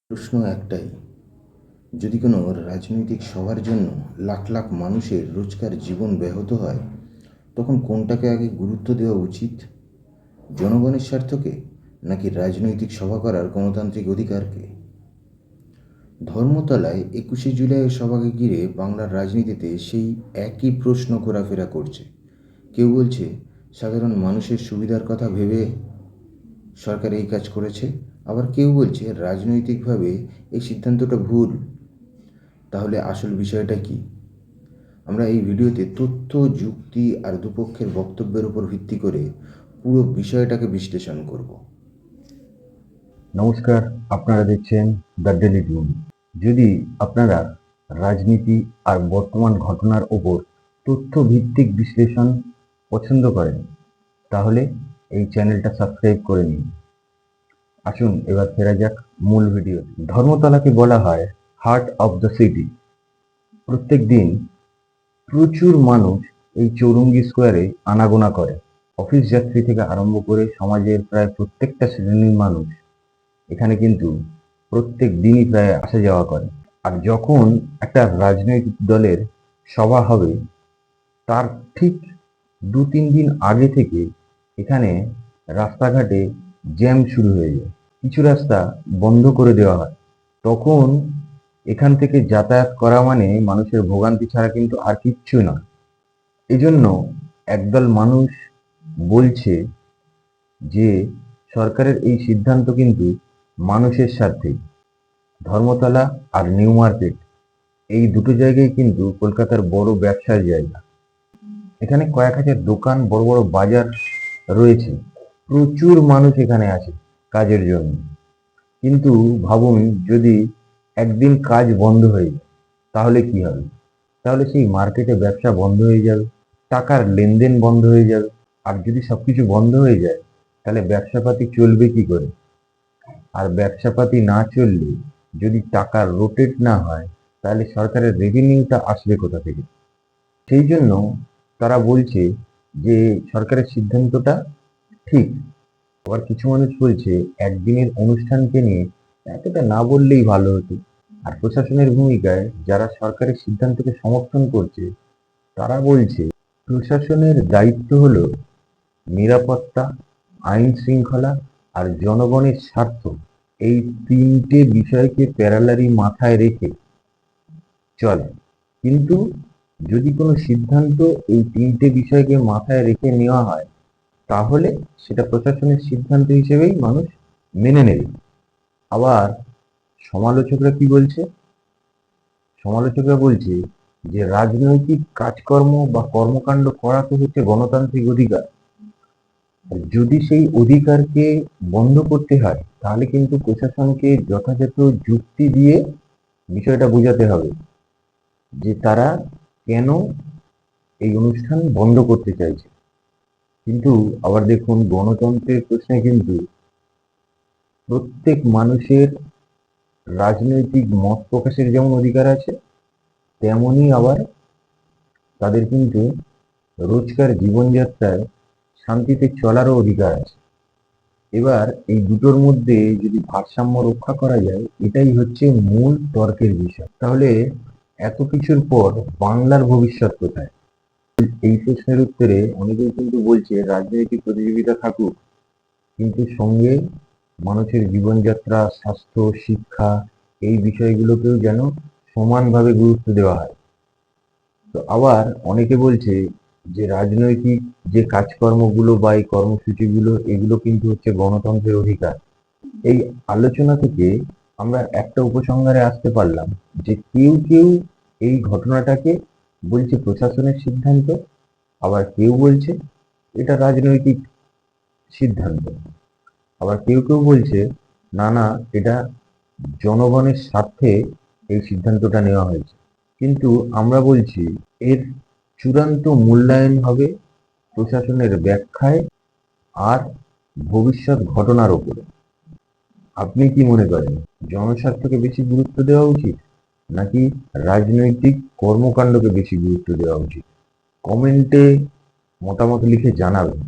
প্রশ্ন একটাই, যদি কোনো রাজনৈতিক সভার জন্য লাখ লাখ মানুষের রোজকার জীবন ব্যাহত হয়, তখন কোনটাকে আগে গুরুত্ব দেওয়া উচিত? জনগণের স্বার্থকে, নাকি রাজনৈতিক সভা করার গণতান্ত্রিক অধিকারকে? ধর্মতলায় 21শে জুলাইয়ের সভাকে ঘিরে বাংলার রাজনীতিতে সেই একই প্রশ্ন ঘোরাফেরা করছে। কেউ বলছে সাধারণ মানুষের সুবিধার কথা ভেবে সরকার এই কাজ করেছে, আবার কেউ বলছে রাজনৈতিকভাবে এই সিদ্ধান্তটা ভুল। তাহলে আসল বিষয়টা কি? আমরা এই ভিডিওতে তথ্য, যুক্তি আর দুপক্ষের বক্তব্যের উপর ভিত্তি করে পুরো বিষয়টাকে বিশ্লেষণ করব। নমস্কার, আপনারা দেখছেন দ্য ডেলি টিউন। যদি আপনারা রাজনীতি আর বর্তমান ঘটনার ওপর তথ্য ভিত্তিক বিশ্লেষণ পছন্দ করেন, তাহলে এই চ্যানেলটা সাবস্ক্রাইব করে নিন। আসুন এবার ফেরা যাক মূল ভিডিও। ধর্মতলাকে বলা হয় হার্ট অফ দ্য সিটি। প্রত্যেক দিন প্রচুর মানুষ এই চৌরঙ্গি স্কোয়ারে আনাগোনা করে। অফিস যাত্রী থেকে আরম্ভ করে সমাজের প্রায় প্রত্যেকটা শ্রেণীর মানুষ এখানে কিন্তু প্রত্যেক দিনই প্রায় আসা যাওয়া করে। আর যখন একটা রাজনৈতিক দলের সভা হবে, তার ঠিক 2-3 দিন আগে থেকে এখানে রাস্তাঘাটে জ্যাম শুরু হয়ে যায়। কিছু রাস্তা বন্ধ করে দেওয়া হয়। তখন এখান থেকে যাতায়াত করা মানে মানুষের ভোগান্তি ছাড়া কিন্তু আর কিচ্ছু নয়। এজন্য একদল মানুষ বলছে যে সরকারের এই সিদ্ধান্ত কিন্তু মানুষের স্বার্থেই। ধর্মতলা আর নিউ মার্কেট, এই দুটো জায়গায় কিন্তু কলকাতার বড় ব্যবসার জায়গা। এখানে কয়েক হাজার দোকান, বড় বড় বাজার রয়েছে। প্রচুর মানুষ এখানে আসে কাজের জন্য। কিন্তু ভাবুন, যদি একদিন কাজ বন্ধ হয়ে যায়, তাহলে কি হবে? তাহলে সেই মার্কেটে ব্যবসা বন্ধ হয়ে যাবে, টাকার লেনদেন বন্ধ হয়ে যাবে। আর যদি সবকিছু বন্ধ হয়ে যায়, তাহলে ব্যবসাপাতি চলবে কি করে? আর ব্যবসাপাতি না চললে, যদি টাকা রোটেট না হয়, তাহলে সরকারের রেভিনিউটা আসবে কোথা থেকে? সেই জন্য তারা বলছে যে সরকারের সিদ্ধান্তটা ঠিক। আবার কিছু মানুষ বলছে একদিনের অনুষ্ঠানকে নিয়ে এতটা না বললেই ভালো হতো। আর প্রশাসনের ভূমিকায় যারা সরকারের সিদ্ধান্তকে সমর্থন করছে, তারা বলছে প্রশাসনের দায়িত্ব হলো নিরাপত্তা, আইন শৃঙ্খলা আর জনগণের স্বার্থ, এই তিনটে বিষয়কে প্যারালারি মাথায় রেখে চলে। কিন্তু যদি কোনো সিদ্ধান্ত এই তিনটে বিষয়কে মাথায় রেখে নেওয়া হয়, তাহলে সেটা প্রশাসনের সিদ্ধান্ত হিসেবেই মানুষ মেনে নেবে। আবার সমালোচকরা কি বলছে? সমালোচকরা বলছে যে রাজনৈতিক কাজকর্ম বা কর্মকাণ্ড করা তো হচ্ছে গণতান্ত্রিক অধিকার। যদি সেই অধিকারকে বন্ধ করতে হয়, তাহলে কিন্তু প্রশাসনকে যথাযথ যুক্তি দিয়ে বিষয়টা বোঝাতে হবে যে তারা কেন এই অনুষ্ঠান বন্ধ করতে চাইছে। কিন্তু আবার দেখুন, গণতন্ত্রের প্রশ্নে কিন্তু প্রত্যেক মানুষের রাজনৈতিক মত প্রকাশের যেমন অধিকার আছে, তেমনি আবার তাদের কিন্তু রোজকার জীবনযাত্রায় শান্তিতে চলারও অধিকার আছে। এবার এই দুটোর মধ্যে যদি ভারসাম্য রক্ষা করা যায়, এটাই হচ্ছে মূল তর্কের বিষয়। তাহলে এত কিছুর পর বাংলার ভবিষ্যৎ কোথায়? এই প্রশ্নের উত্তরে অনেকেই কিন্তু বলছে রাজনৈতিক প্রতিযোগিতা থাকুক, কিন্তু সঙ্গে মানুষের জীবনযাত্রা, স্বাস্থ্য, শিক্ষা, এই বিষয়গুলোকেও যেন সমানভাবে গুরুত্ব দেওয়া হয়। তো আবার অনেকে বলছে যে রাজনৈতিক যে কাজকর্মগুলো বা এই কর্মসূচিগুলো, এগুলো কিন্তু হচ্ছে গণতন্ত্রের অধিকার। এই আলোচনা থেকে আমরা একটা উপসংহারে আসতে পারলাম যে কেউ কেউ এই ঘটনাটাকে বলছে প্রশাসনের সিদ্ধান্ত, আবার কেউ বলছে এটা রাজনৈতিক সিদ্ধান্ত, আবার কেউ কেউ বলছে না না, এটা জনগণের স্বার্থে এই সিদ্ধান্তটা নেওয়া হয়েছে। কিন্তু আমরা বলছি এর চূড়ান্ত মূল্যায়ন হবে প্রশাসনের ব্যাখ্যায় আর ভবিষ্যৎ ঘটনার উপরে। আপনি কি মনে করেন, জনস্বার্থকে বেশি গুরুত্ব দেওয়া উচিত, নাকি রাজনৈতিক কর্মকাণ্ডকে বেশি গুরুত্ব দেওয়া উচিত? কমেন্টে মতামত লিখে জানাবেন।